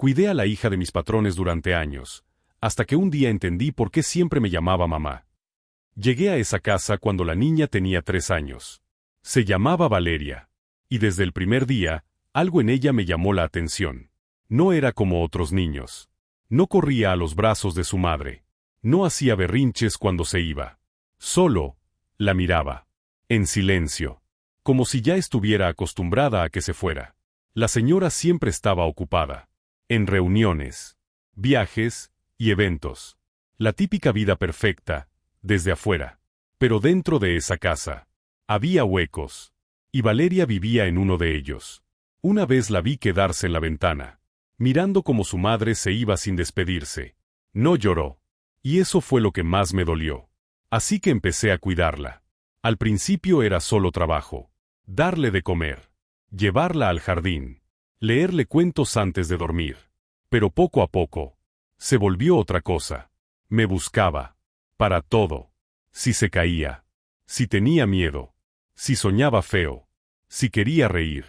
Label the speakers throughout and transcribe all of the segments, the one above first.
Speaker 1: Cuidé a la hija de mis patrones durante años, hasta que un día entendí por qué siempre me llamaba mamá. Llegué a esa casa cuando la niña tenía 3 años. Se llamaba Valeria. Y desde el primer día, algo en ella me llamó la atención. No era como otros niños. No corría a los brazos de su madre. No hacía berrinches cuando se iba. Solo la miraba. En silencio. Como si ya estuviera acostumbrada a que se fuera. La señora siempre estaba ocupada. En reuniones, viajes y eventos. La típica vida perfecta, desde afuera. Pero dentro de esa casa, había huecos. Y Valeria vivía en uno de ellos. Una vez la vi quedarse en la ventana, mirando como su madre se iba sin despedirse. No lloró. Y eso fue lo que más me dolió. Así que empecé a cuidarla. Al principio era solo trabajo. Darle de comer. Llevarla al jardín. Leerle cuentos antes de dormir. Pero poco a poco, se volvió otra cosa. Me buscaba. Para todo. Si se caía. Si tenía miedo. Si soñaba feo. Si quería reír.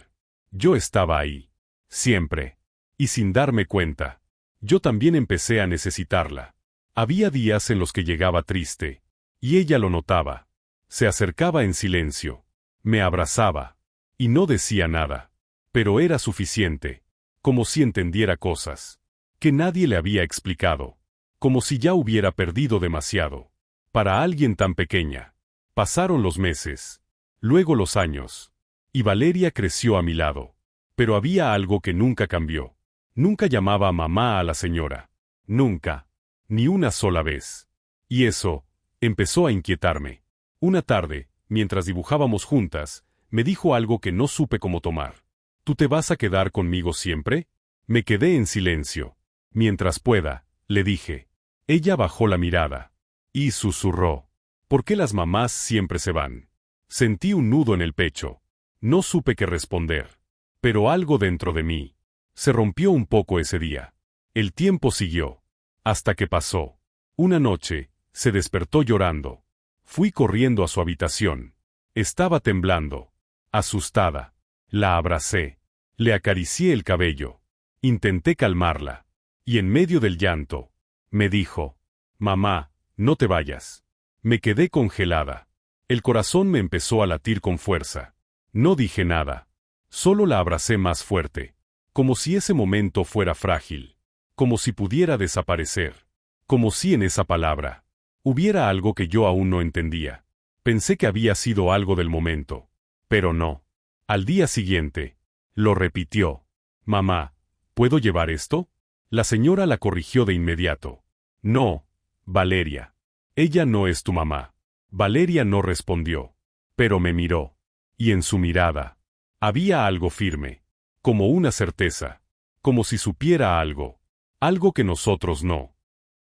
Speaker 1: Yo estaba ahí. Siempre. Y sin darme cuenta, yo también empecé a necesitarla. Había días en los que llegaba triste. Y ella lo notaba. Se acercaba en silencio. Me abrazaba. Y no decía nada. Pero era suficiente. Como si entendiera cosas que nadie le había explicado. Como si ya hubiera perdido demasiado. Para alguien tan pequeña. Pasaron los meses. Luego los años. Y Valeria creció a mi lado. Pero había algo que nunca cambió. Nunca llamaba a mamá a la señora. Nunca. Ni una sola vez. Y eso empezó a inquietarme. Una tarde, mientras dibujábamos juntas, me dijo algo que no supe cómo tomar. ¿Tú te vas a quedar conmigo siempre? Me quedé en silencio. Mientras pueda, le dije. Ella bajó la mirada. Y susurró. ¿Por qué las mamás siempre se van? Sentí un nudo en el pecho. No supe qué responder. Pero algo dentro de mí se rompió un poco ese día. El tiempo siguió. Hasta que pasó. Una noche, se despertó llorando. Fui corriendo a su habitación. Estaba temblando. Asustada. La abracé. Le acaricié el cabello. Intenté calmarla. Y en medio del llanto, me dijo: «Mamá, no te vayas». Me quedé congelada. El corazón me empezó a latir con fuerza. No dije nada. Solo la abracé más fuerte. Como si ese momento fuera frágil. Como si pudiera desaparecer. Como si en esa palabra hubiera algo que yo aún no entendía. Pensé que había sido algo del momento. Pero no. Al día siguiente, lo repitió. «Mamá, ¿puedo llevar esto?». La señora la corrigió de inmediato. «No, Valeria. Ella no es tu mamá». Valeria no respondió. Pero me miró. Y en su mirada había algo firme. Como una certeza. Como si supiera algo. Algo que nosotros no.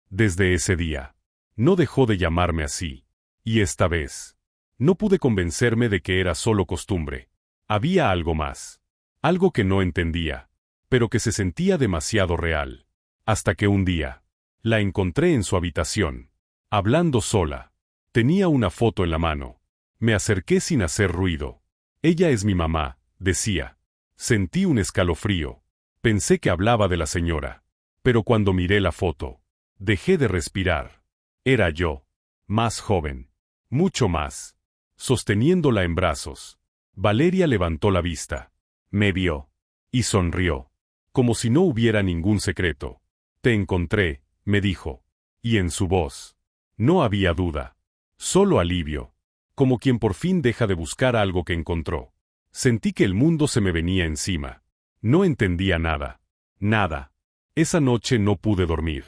Speaker 1: Desde ese día, no dejó de llamarme así. Y esta vez, no pude convencerme de que era solo costumbre. Había algo más. Algo que no entendía, pero que se sentía demasiado real. Hasta que un día, la encontré en su habitación, hablando sola. Tenía una foto en la mano. Me acerqué sin hacer ruido. «Ella es mi mamá», decía. Sentí un escalofrío. Pensé que hablaba de la señora. Pero cuando miré la foto, dejé de respirar. Era yo. Más joven. Mucho más. Sosteniéndola en brazos. Valeria levantó la vista. Me vio. Y sonrió. Como si no hubiera ningún secreto. «Te encontré», me dijo. Y en su voz no había duda. Solo alivio. Como quien por fin deja de buscar algo que encontró. Sentí que el mundo se me venía encima. No entendía nada. Nada. Esa noche no pude dormir.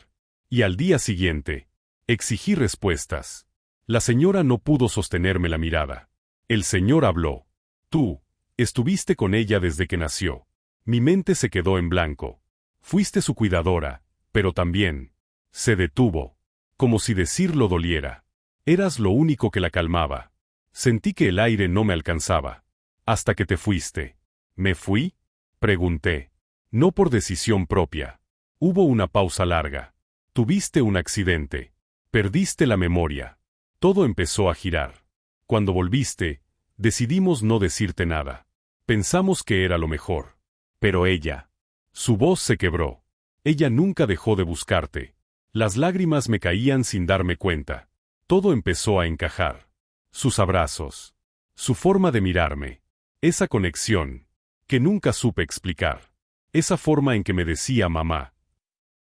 Speaker 1: Y al día siguiente, exigí respuestas. La señora no pudo sostenerme la mirada. El señor habló. «Tú estuviste con ella desde que nació». Mi mente se quedó en blanco. Fuiste su cuidadora, pero también se detuvo. Como si decirlo doliera. Eras lo único que la calmaba. Sentí que el aire no me alcanzaba. Hasta que te fuiste. ¿Me fui?, pregunté. No por decisión propia. Hubo una pausa larga. Tuviste un accidente. Perdiste la memoria. Todo empezó a girar. Cuando volviste, decidimos no decirte nada. Pensamos que era lo mejor. Pero ella. Su voz se quebró. Ella nunca dejó de buscarte. Las lágrimas me caían sin darme cuenta. Todo empezó a encajar. Sus abrazos. Su forma de mirarme. Esa conexión. Que nunca supe explicar. Esa forma en que me decía mamá.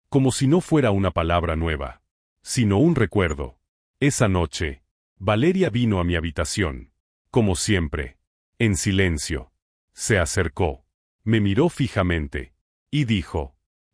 Speaker 1: Como si no fuera una palabra nueva, sino un recuerdo. Esa noche, Valeria vino a mi habitación. Como siempre. En silencio. Se acercó. Me miró fijamente. Y dijo.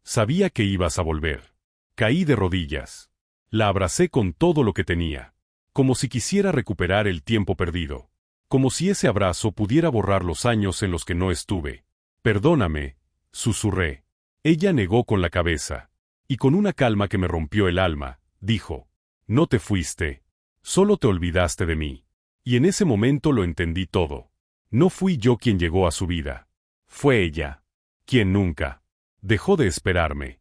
Speaker 1: Sabía que ibas a volver. Caí de rodillas. La abracé con todo lo que tenía. Como si quisiera recuperar el tiempo perdido. Como si ese abrazo pudiera borrar los años en los que no estuve. Perdóname, susurré. Ella negó con la cabeza. Y con una calma que me rompió el alma, dijo. No te fuiste. Solo te olvidaste de mí. Y en ese momento lo entendí todo. No fui yo quien llegó a su vida. Fue ella. Quien nunca dejó de esperarme.